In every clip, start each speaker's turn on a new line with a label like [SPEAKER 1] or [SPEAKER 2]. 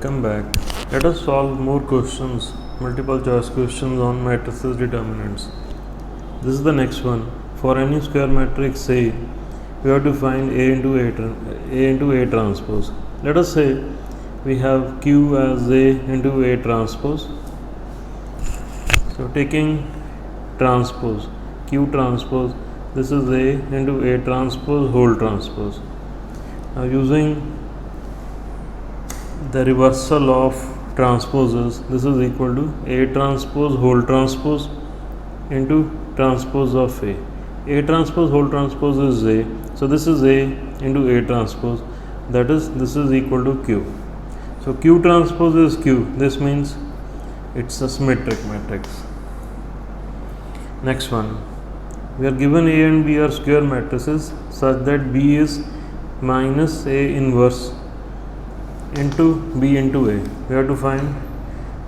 [SPEAKER 1] Welcome back. Let us solve more questions, multiple choice questions on matrices determinants. This is the next one. For any square matrix A, we have to find A into A transpose. Let us say we have Q as A into A transpose. So taking transpose, Q transpose, this is A into A transpose whole transpose. Now using the reversal of transposes, this is equal to A transpose whole transpose into transpose of A. A transpose whole transpose is A, so this is A into A transpose, that is, this is equal to Q. So Q transpose is Q, this means it's a symmetric matrix. Next one, we are given A and B are square matrices such that B is minus A inverse into B into A. We have to find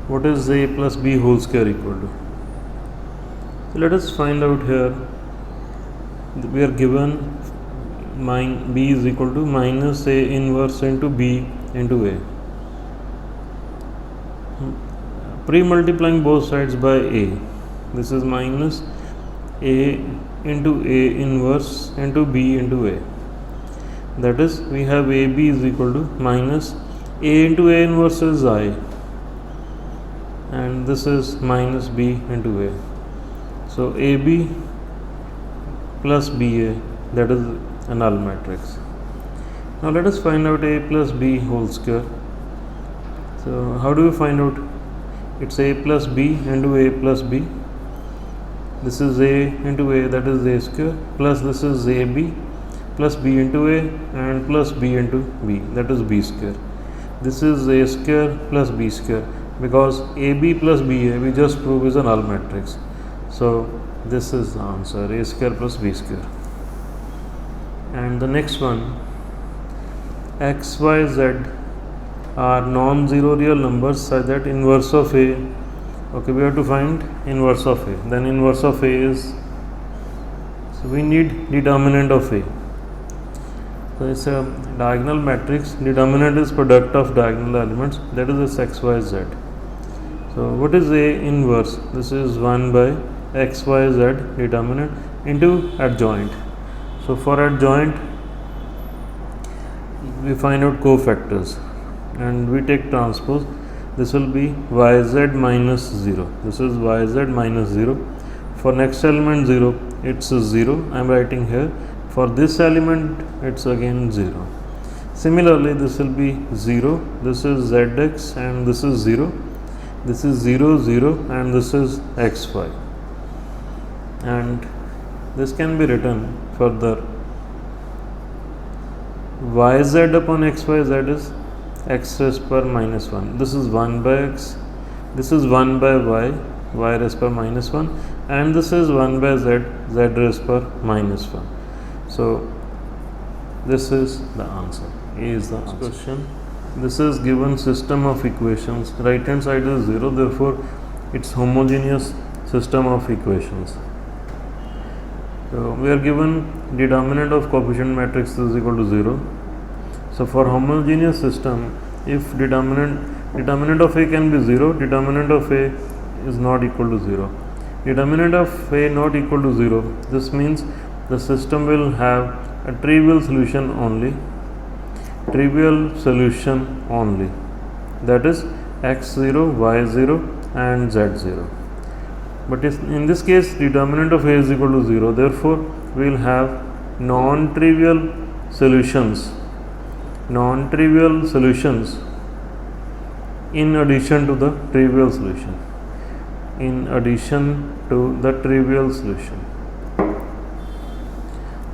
[SPEAKER 1] what is A plus B whole square equal to. So let us find out here. We are given B is equal to minus A inverse into B into A. Pre-multiplying both sides by A, this is minus A into A inverse into B into A. That is, we have AB is equal to minus A into A inverse is I, and this is minus B into A. So AB plus BA, that is a null matrix. Now let us find out A plus B whole square. So how do we find out? It's A plus B into A plus B. This is A into A, that is A square, plus this is AB plus B into A and plus B into B, that is B square. This is A square plus B square, because AB plus BA we just prove is a null matrix. So this is the answer, A square plus B square. And the next one, x, y, z are non-zero real numbers such that inverse of A, okay, we have to find inverse of A. Then inverse of A is, so we need determinant of A. So it's a diagonal matrix. Determinant is product of diagonal elements, that is x, y, z. So what is A inverse? This is 1 by x, y, z determinant into adjoint. So for adjoint, we find out cofactors and we take transpose. This will be yz minus 0. This is yz minus 0. For next element 0, it's 0. I am writing here. For this element, it's again 0. Similarly, this will be 0. This is zx and this is 0. This is 0, 0 and this is xy. And this can be written further. Yz upon xyz is x raised per minus 1. This is 1 by x. This is 1 by y raised per minus 1. And this is 1 by z raised per minus 1. So this is the answer. A is the answer. Question. This is given system of equations. Right hand side is 0, therefore it's homogeneous system of equations. So we are given determinant of coefficient matrix is equal to 0. So for homogeneous system, if determinant of A can be 0, determinant of A is not equal to 0. Determinant of A not equal to 0, this means the system will have a trivial solution only, that is x0, y0 and z0. But in this case, determinant of A is equal to 0, therefore we will have non-trivial solutions in addition to the trivial solution.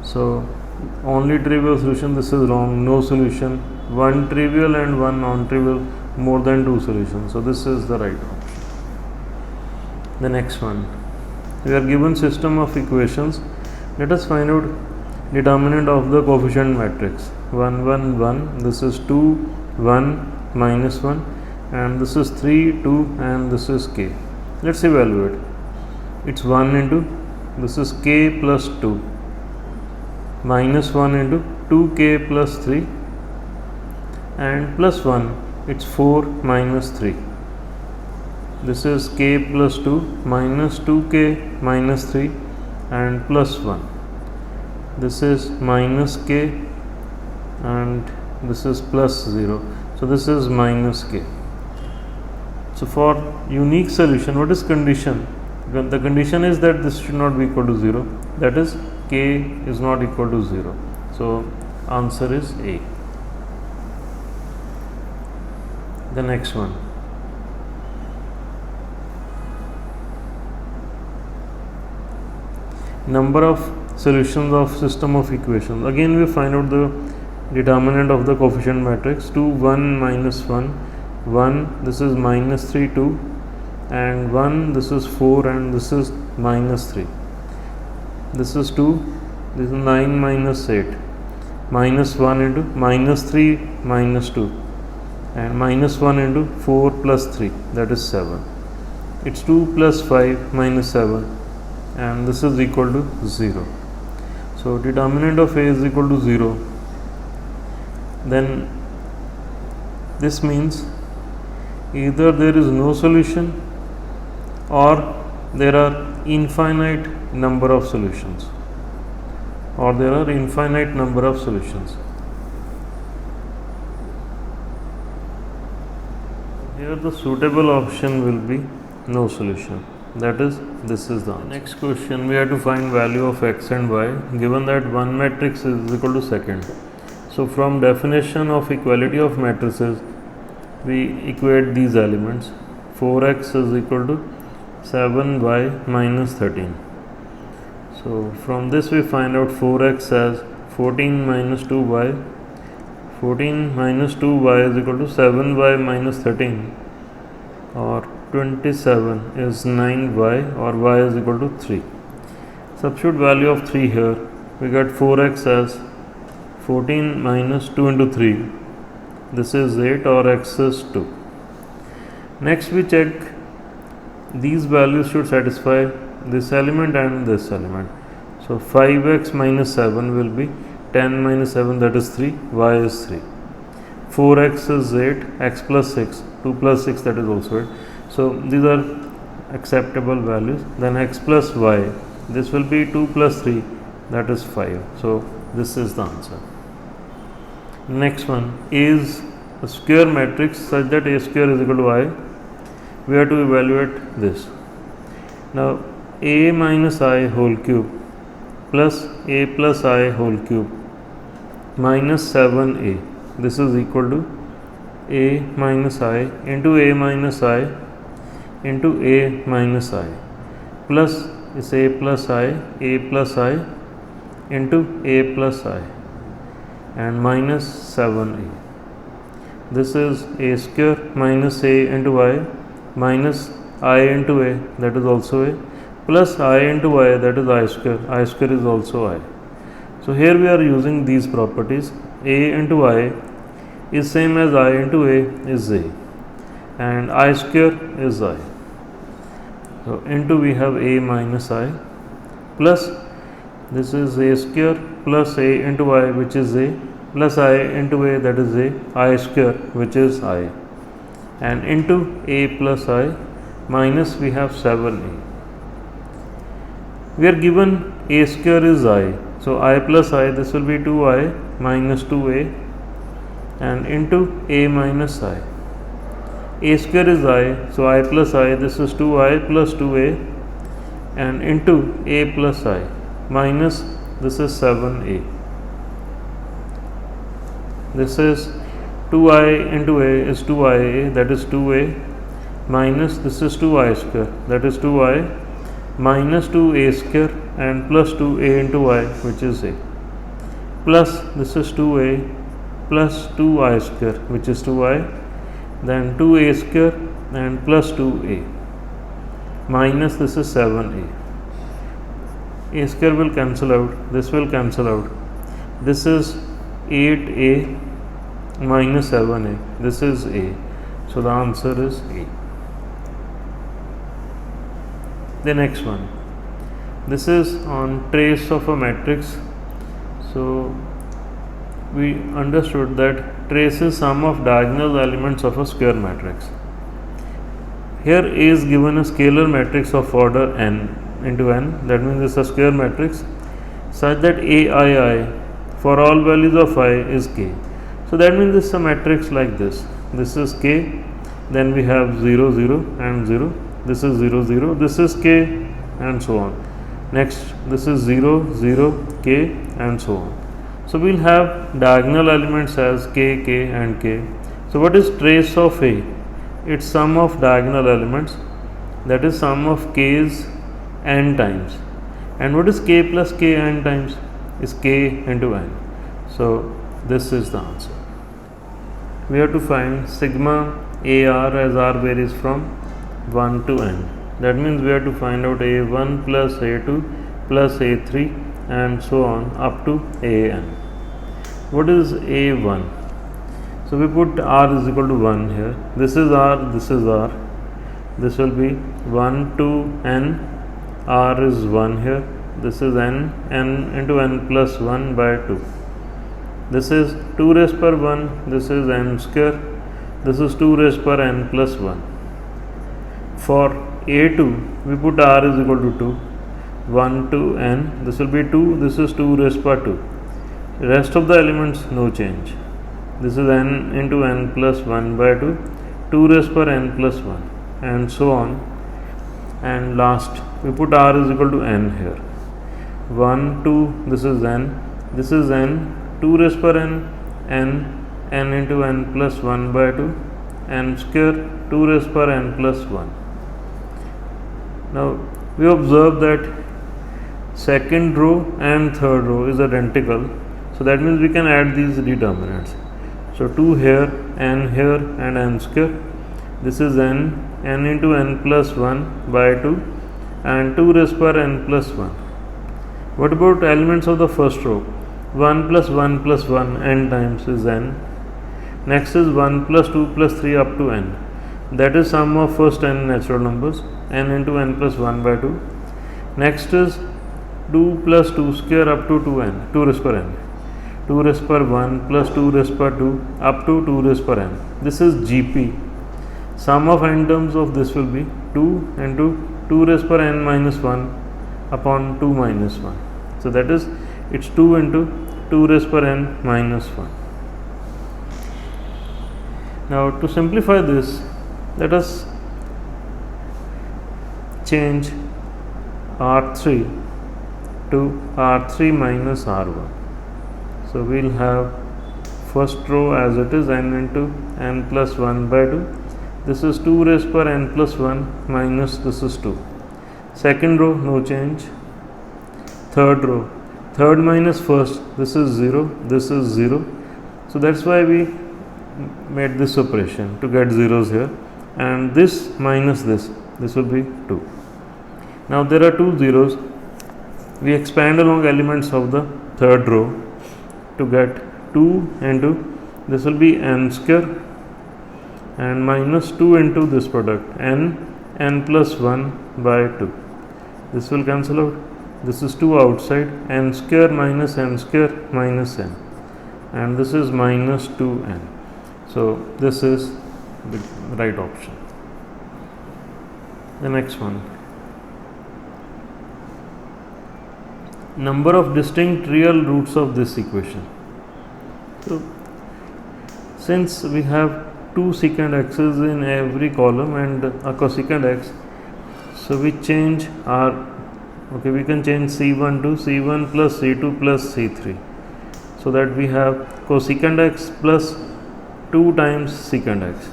[SPEAKER 1] So only trivial solution, this is wrong, no solution, one trivial and one non-trivial, more than two solutions. So this is the right option. The next one, we are given system of equations. Let us find out determinant of the coefficient matrix. 1 1 1, this is 2 1 minus 1 and this is 3 2 and this is k. Let's evaluate. It's 1 into, this is k plus 2 minus 1 into 2k plus 3 and plus 1 it's 4 minus 3. This is k plus 2 minus 2k minus 3 and plus 1. This is minus k and this is plus 0. So this is minus k. So for unique solution, what is condition? The condition is that this should not be equal to 0. That is, k is not equal to 0. So answer is A. The next one. Number of solutions of system of equations. Again we find out the determinant of the coefficient matrix. 2, 1, minus 1, 1, this is minus 3, 2, and 1, this is 4, and this is minus 3. This is 2, this is 9 minus 8, minus 1 into minus 3 minus 2, and minus 1 into 4 plus 3, that is 7. It's 2 plus 5 minus 7, and this is equal to 0. So determinant of A is equal to 0. Then this means either there is no solution or there are infinite number of solutions, Here the suitable option will be no solution. That is, this is the answer. Next question, we have to find value of x and y given that one matrix is equal to second. So from definition of equality of matrices, we equate these elements. 4x is equal to 7y minus 13. So from this we find out 4x as 14 minus 2y. 14 minus 2y is equal to 7y minus 13, or 27 is 9y, or y is equal to 3. Substitute value of 3 here. We got 4x as 14 minus 2 into 3. This is 8, or x is 2. Next we check these values should satisfy this element and this element. So 5x minus 7 will be 10 minus 7, that is 3, y is 3. 4x is 8, x plus 6, 2 plus 6, that is also 8. So these are acceptable values. Then x plus y, this will be 2 plus 3, that is 5. So this is the answer. Next one is a square matrix such that a square is equal to I. We have to evaluate this. Now a minus I whole cube plus a plus I whole cube minus 7a, this is equal to a minus I into a minus I into a minus I plus is a plus I into a plus I and minus 7a. This is a square minus a into I minus I into a, that is also a, plus I into I, that is I square is also I. So here we are using these properties. A into I is same as I into A is A, and I square is I. So into we have A minus I plus this is A square plus A into I, which is A, plus I into A, that is A, I square, which is I, and into A plus I minus we have 7a. We are given A square is I, so I plus I, this will be 2I minus 2a, and into A minus I. A square is I, so I plus I, this is 2I plus 2a, and into A plus I minus this is 7a. This is 2I into A is 2IA, that is 2a, minus this is 2I square, that is 2I, minus 2a square, and plus 2a into I, which is a, plus this is 2a plus 2I square, which is 2I, then 2a square and plus 2a, minus this is 7a. A square will cancel out, this will cancel out. This is 8a minus 7a, this is a. So the answer is A. The next one, this is on trace of a matrix. So we understood that trace is sum of diagonal elements of a square matrix. Here A is given a scalar matrix of order n into n, that means it's a square matrix such that aii for all values of I is k. So that means this is a matrix like this. This is k, then we have 0 0 and 0, this is 0 0, this is k, and so on. Next, this is 0 0 k, and so on. So we will have diagonal elements as k, k, and k. So what is trace of A? It's sum of diagonal elements, that is sum of k's n times. And what is k plus k n times? Is k into n. So this is the answer. We have to find sigma AR as R varies from 1 to n. That means we have to find out A1 plus A2 plus A3 and so on up to AN. What is A1? So we put R is equal to 1 here. This is R, this is R. This will be 1 to n. R is 1 here. This is n into n plus 1 by 2. This is 2 raised per 1. This is n square. This is 2 raised per n plus 1. For A2, we put R is equal to 2. 1 to n. This will be 2. This is 2 raised per 2. Rest of the elements no change. This is n into n plus 1 by 2. 2 raised per n plus 1. And so on. And last, we put R is equal to n here. 1, 2, this is n. This is n. 2 raised per n into n plus 1 by 2, n square 2 raised per n plus 1. Now we observe that second row and third row is identical, so that means we can add these determinants. So 2 here, n here, and n square. This is n into n plus 1 by 2 and 2 raised per n plus 1. What about elements of the first row? 1 plus 1 plus 1 n times is n. Next is 1 plus 2 plus 3 up to n. That is sum of first n natural numbers, n into n plus 1 by 2. Next is 2 plus 2 square up to 2n, 2 raised per n. 2 raised per 1 plus 2 raised per 2 up to 2 raised per n. This is GP. Sum of n terms of this will be 2 into 2 raised per n minus 1 upon 2 minus 1. So that is, it's 2 into 2 raised per n minus 1. Now to simplify this, let us change R3 to R3 minus R1. So we will have first row as it is, n into n plus 1 by 2. This is 2 raised per n plus 1 minus this is 2. Second row, no change. Third row, third minus first, this is 0, this is 0. So that's why we made this operation to get zeros here, and this minus this will be 2. Now there are two zeros. We expand along elements of the third row to get 2 into this will be n square and minus 2 into this product n plus 1 by 2. This will cancel out. This is 2 outside, n square minus n square minus n, and this is minus 2n. So this is the right option. The next one, number of distinct real roots of this equation. So since we have 2 secant x's in every column and a cosecant x, so we change we can change C1 to C1 plus C2 plus C3, so that we have cosecant x plus 2 times secant x,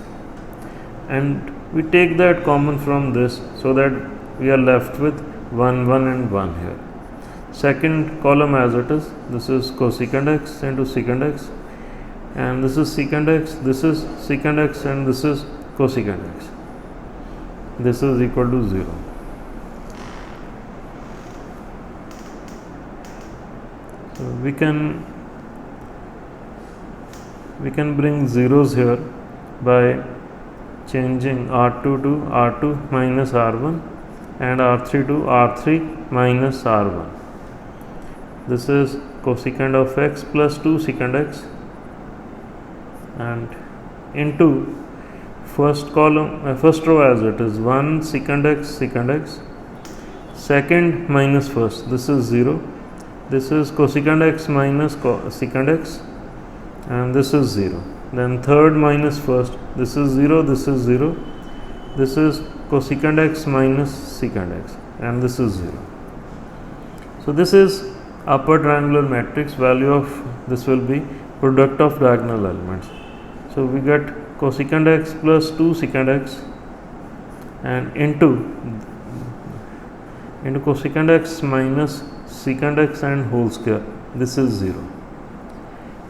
[SPEAKER 1] and we take that common from this, so that we are left with 1 1 and 1 here. Second column as it is, this is cosecant x into secant x, and this is secant x, this is secant x, and this is cosecant x. This is equal to 0. So we can bring zeros here by changing R2 to R2 minus R1 and R3 to R3 minus R1. This is cosecant of x plus 2 secant x and into first column, first row as it is 1 secant x secant x, second minus first, this is 0, this is cosecant x minus secant x, and this is 0. Then third minus first, this is 0, this is 0, this is cosecant x minus secant x, and this is 0. So this is upper triangular matrix. Value of this will be product of diagonal elements. So we get cosecant x plus 2 secant x and into cosecant x minus secant x and whole square, this is 0.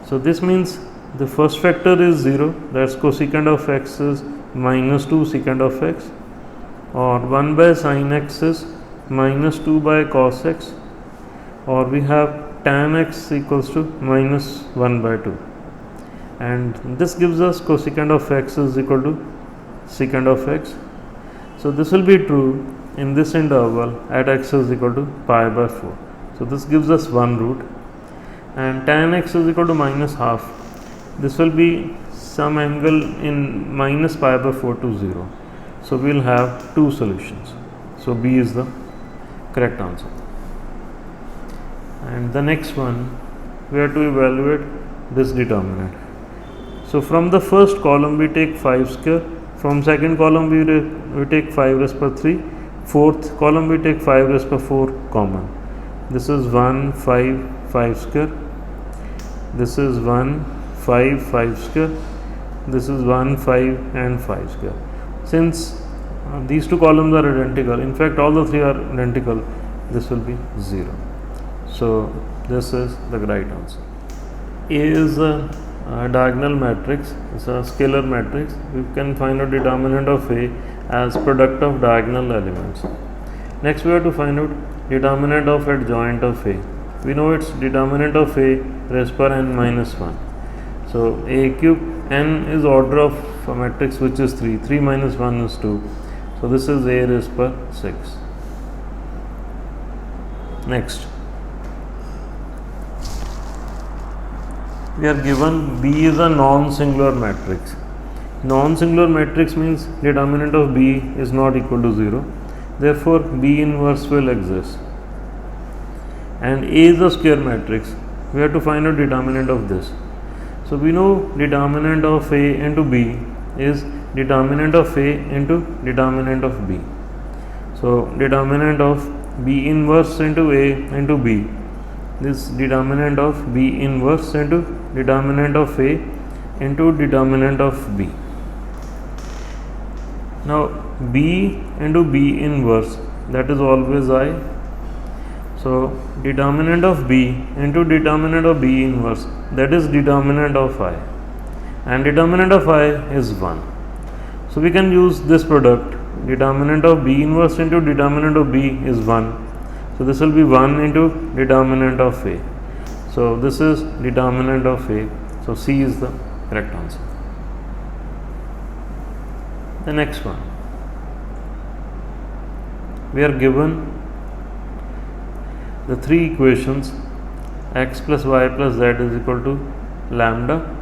[SPEAKER 1] So this means the first factor is 0, that's cosecant of x is minus 2 secant of x, or 1 by sin x is minus 2 by cos x, or we have tan x equals to minus 1 by 2, and this gives us cosecant of x is equal to secant of x. So this will be true in this interval at x is equal to pi by 4. So this gives us one root, and tan x is equal to minus half. This will be some angle in minus pi by 4 to 0. So we will have two solutions. So B is the correct answer. And the next one, we have to evaluate this determinant. So from the first column we take 5 square, from second column we take 5 raised per 3, fourth column we take 5 raised per 4 common. This is 1 5 5 square, this is 1 5 5 square, this is 1 5 and 5 square. Since these two columns are identical, in fact all the three are identical, this will be 0. So this is the right answer. A is a diagonal matrix, it's a scalar matrix. We can find out determinant of A as product of diagonal elements. Next we have to find out determinant of adjoint of A. We know its determinant of A raised per n minus 1. So A cube, n is order of a matrix which is 3, 3 minus 1 is 2. So this is A raised per 6. Next, we are given B is a non-singular matrix. Non-singular matrix means determinant of B is not equal to 0. Therefore, B inverse will exist. And A is a square matrix. We have to find out determinant of this. So we know determinant of A into B is determinant of A into determinant of B. So determinant of B inverse into A into B, this determinant of B inverse into determinant of A into determinant of B. Now B into B inverse, that is always I. So determinant of B into determinant of B inverse, that is determinant of I, and determinant of I is 1. So we can use this product. Determinant of B inverse into determinant of B is 1. So this will be 1 into determinant of A. So this is determinant of A. So C is the correct answer. The next one, we are given the three equations: x plus y plus z is equal to lambda.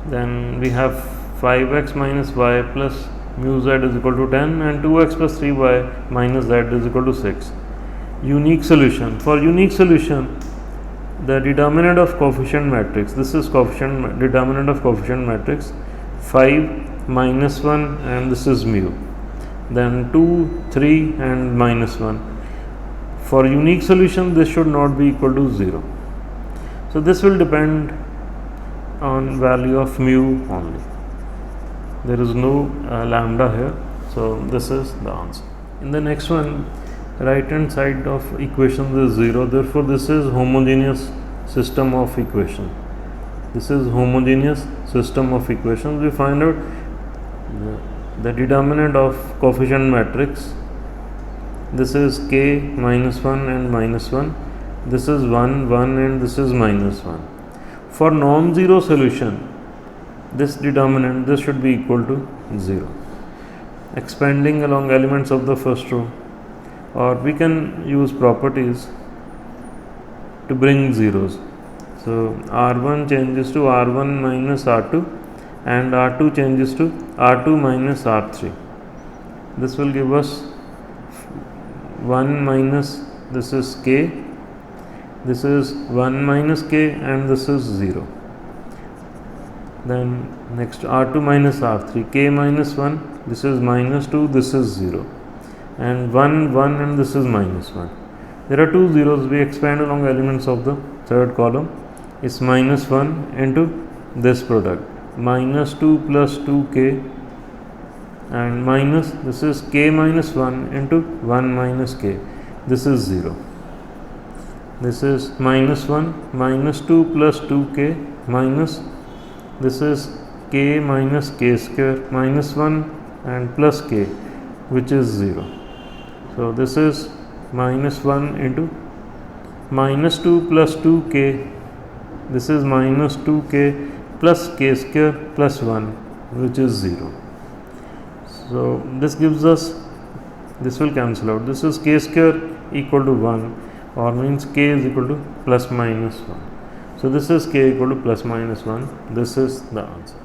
[SPEAKER 1] Then we have 5x minus y plus mu z is equal to 10, and 2x plus 3y minus z is equal to 6. Unique solution. For unique solution, the determinant of coefficient matrix, this is coefficient determinant of coefficient matrix, 5 minus 1, and this is mu. Then 2 3 and minus 1. For unique solution, this should not be equal to 0. So this will depend on value of mu only. There is no lambda here. So this is the answer. In the next one, right hand side of equations is 0. Therefore this is homogeneous system of equation. This is homogeneous system of equations. We find out the determinant of coefficient matrix. This is k minus 1 and minus 1. This is 1 1 and this is minus 1. For non-zero solution, this determinant, this should be equal to 0. Expanding along elements of the first row, or we can use properties to bring zeros. So R1 changes to R1 minus R2, and R2 changes to R2 minus R3. This will give us 1 minus, this is k, this is 1 minus k, and this is 0. Then next R2 minus R3, k minus 1, this is minus 2, this is 0, and 1 1, and this is minus 1. There are two zeros. We expand along elements of the third column. It's minus 1 into this product, minus 2 plus 2k, and minus, this is k minus 1 into 1 minus k, this is 0. This is minus 1, minus 2 plus 2k, minus, this is k minus k square, minus 1 and plus k, which is 0. So this is minus 1 into minus 2 plus 2k, this is minus 2k plus k square plus 1, which is 0. So this gives us, this will cancel out. This is k square equal to 1, or means k is equal to plus minus 1. So this is k equal to plus minus 1. This is the answer.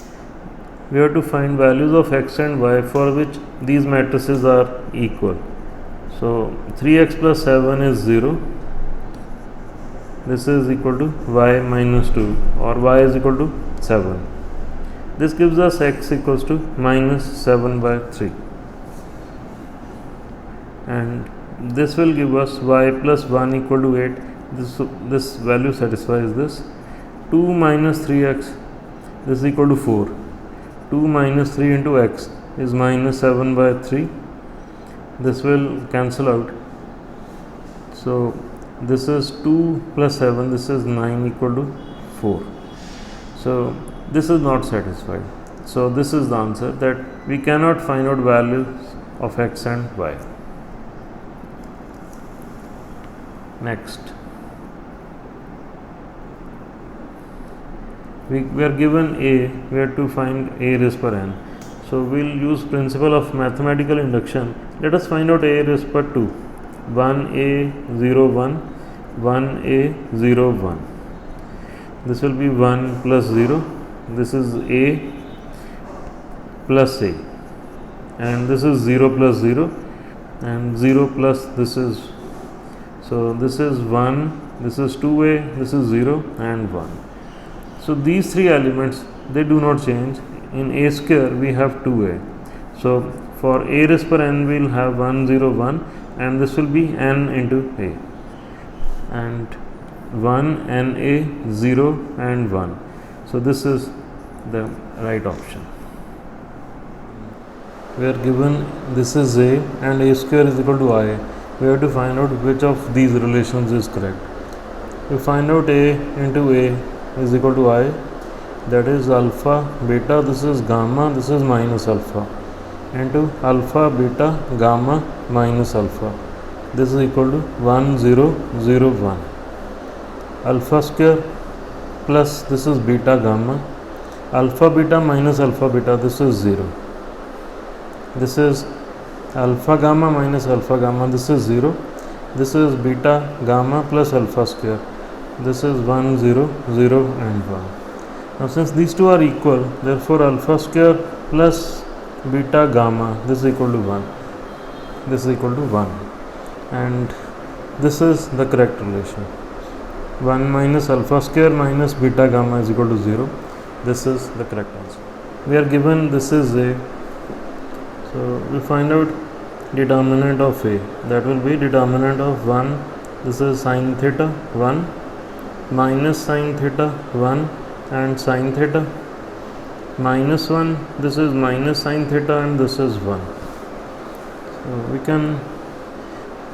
[SPEAKER 1] We have to find values of x and y for which these matrices are equal. So 3x plus 7 is 0. This is equal to y minus 2, or y is equal to 7. This gives us x equals to minus 7 by 3. And this will give us y plus 1 equal to 8. This value satisfies this. 2 minus 3x, this is equal to 4. 2 minus 3 into x is minus 7 by 3. This will cancel out. So this is 2 plus 7, this is 9 equal to 4. So this is not satisfied. So this is the answer, that we cannot find out values of x and y. Next, we are given a, we have to find a raised per n. So we will use principle of mathematical induction. Let us find out a raised per 2. 1a 0 1, 1a 0 1. This will be 1 plus 0. This is a plus a, and this is 0 plus 0, and 0 plus this is, so this is 1, this is 2a, this is 0 and 1. So these three elements, they do not change. In a square we have 2a. So for a raised per n we will have 1 0 1, and this will be n into a, and 1 n a 0 and 1. So this is the right option. We are given this is a and a square is equal to I. We have to find out which of these relations is correct. We find out a into a is equal to I, that is alpha beta, this is gamma, this is minus alpha, into alpha beta gamma minus alpha. This is equal to 1 0 0 1. Alpha square plus this is beta gamma, alpha beta minus alpha beta, this is 0. This is alpha gamma minus alpha gamma, this is 0. This is beta gamma plus alpha square, this is 1 0 0 and 1. Now since these two are equal, therefore alpha square plus beta gamma, this is equal to 1. This is equal to 1, and this is the correct relation. 1 minus alpha square minus beta gamma is equal to 0. This is the correct answer. We are given this is a. So we find out determinant of a. That will be determinant of 1. This is sine theta 1 minus sine theta 1 and sine theta minus 1. This is minus sine theta and this is 1. So we can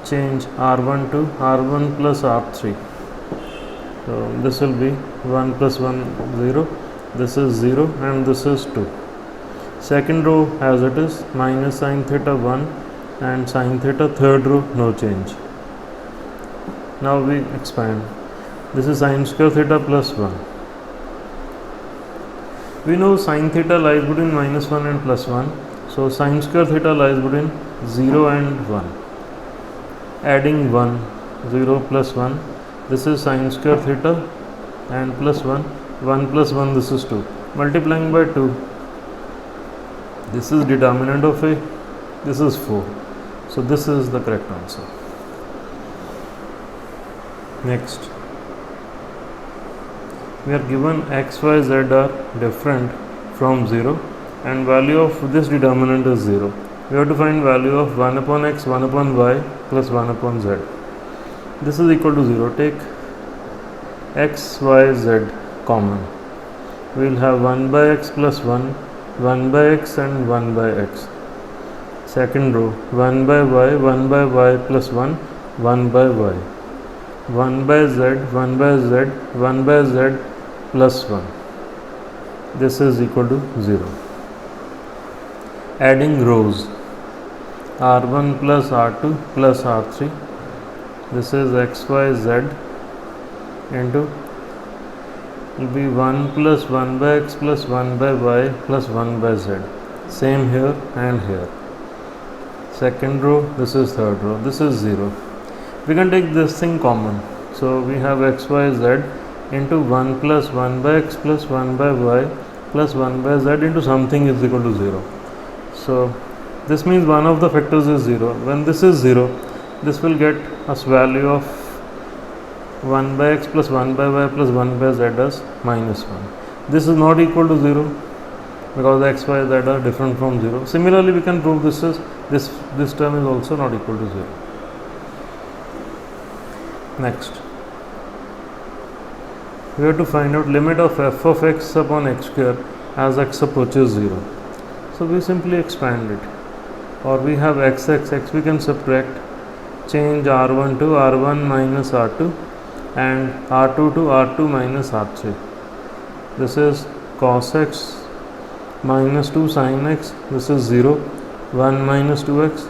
[SPEAKER 1] change R1 to R1 plus R3. So this will be 1 plus 1 0. This is 0 and this is 2. Second row as it is, minus sine theta 1 and sine theta. Third row no change. Now we expand. This is sine square theta plus 1. We know sine theta lies between minus 1 and plus 1. So sine square theta lies between 0 and 1. Adding 1, 0 plus 1. This is sine square theta and plus 1. 1 plus 1, this is 2. Multiplying by 2, This is determinant of A, this is 4. So this is the correct answer. Next, we are given x, y, z are different from 0 and value of this determinant is 0. We have to find value of 1 upon x, 1 upon y plus 1 upon z. This is equal to 0. Take x, y, z common. We will have 1 by x plus 1, 1 by x and 1 by x. Second row, 1 by y, 1 by y plus 1, 1 by y. 1 by z, 1 by z, 1 by z plus 1. This is equal to 0. Adding rows, r1 plus r2 plus r3. This is x, y, z into will be 1 plus 1 by x plus 1 by y plus 1 by z. Same here and here. Second row, this is third row, this is 0. We can take this thing common. So we have x, y, z into 1 plus 1 by x plus 1 by y plus 1 by z into something is equal to 0. So this means one of the factors is 0. When this is 0, this will get us value of 1 by x plus 1 by y plus 1 by z as minus 1. This is not equal to 0 because x, y, z are different from 0. Similarly, we can prove this term is also not equal to 0. Next, we have to find out limit of f of x upon x square as x approaches 0. So we simply expand it, or we have x, we can subtract, change r1 to r1 minus r2 and r2 to r2 minus r3. This is cos x minus 2 sin x, this is 0, 1 minus 2x.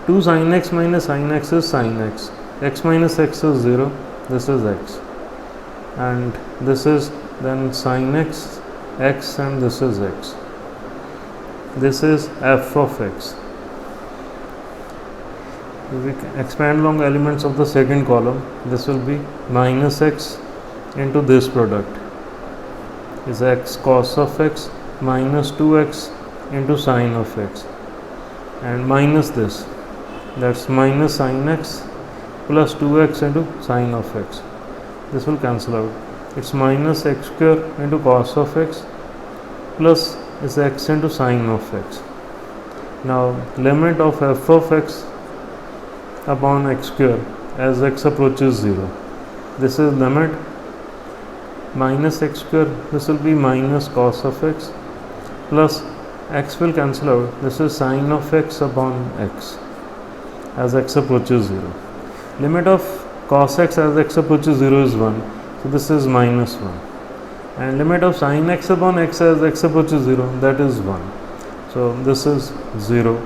[SPEAKER 1] 2 sin x minus sin x is sin x, x minus x is 0, this is x, and this is then sin x, x, and this is x. This is f of x. If we expand along elements of the second column, this will be minus x into this product is x cos of x minus 2x into sin of x, and minus this, that's minus sin x plus 2x into sin of x. This will cancel out. It's minus x square into cos of x plus is x into sin of x. Now limit of f of x upon x square as x approaches 0. This is limit minus x square, this will be minus cos of x plus x will cancel out, this is sin of x upon x as x approaches 0. Limit of cos x as x approaches 0 is 1, so this is minus 1, and limit of sin x upon x as x approaches 0, that is 1. So this is 0.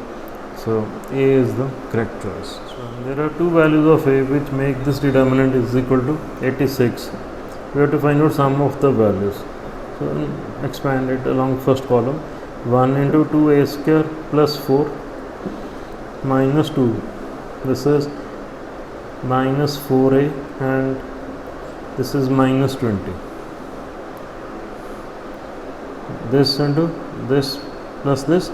[SPEAKER 1] So A is the correct choice. So there are two values of A which make this determinant is equal to 86. We have to find out sum of the values. So expand it along first column. 1 into 2a square plus 4 minus 2. This is minus 4a and this is minus 20. This into this plus this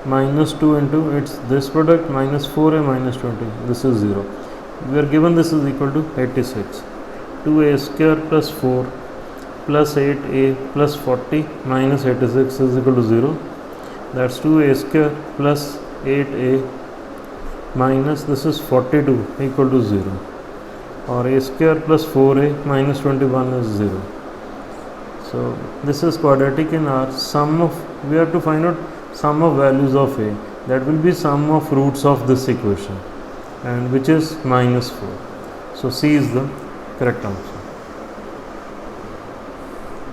[SPEAKER 1] minus 2 into it's this product minus 4a minus 20. This is 0. We are given this is equal to 86. 2a square plus 4 plus 8a plus 40 minus 86 is equal to 0. That's 2a square plus 8a minus this is 42 equal to 0, or a square plus 4a minus 21 is 0. So this is quadratic in R. Sum of, we have to find out sum of values of a, that will be sum of roots of this equation, and which is minus 4. So C is the correct answer.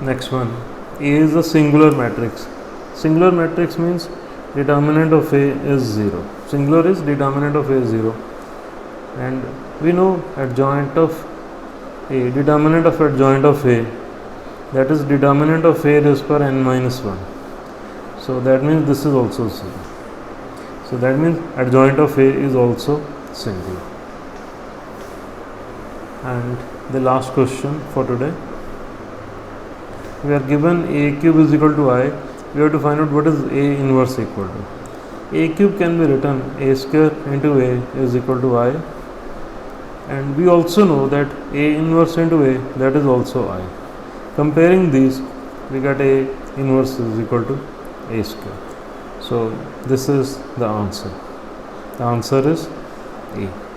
[SPEAKER 1] Next one, A is a singular matrix. Singular matrix means determinant of A is 0. Singular is determinant of A is 0, and we know adjoint of A, determinant of adjoint of A, that is determinant of A raised to n minus 1. So that means this is also 0. So that means adjoint of A is also singular. And the last question for today, we are given a cube is equal to I we have to find out what is A inverse equal to. A cube can be written A square into A is equal to I, and we also know that A inverse into A, that is also I. Comparing these, we get A inverse is equal to A square. So this is the answer. The answer is A.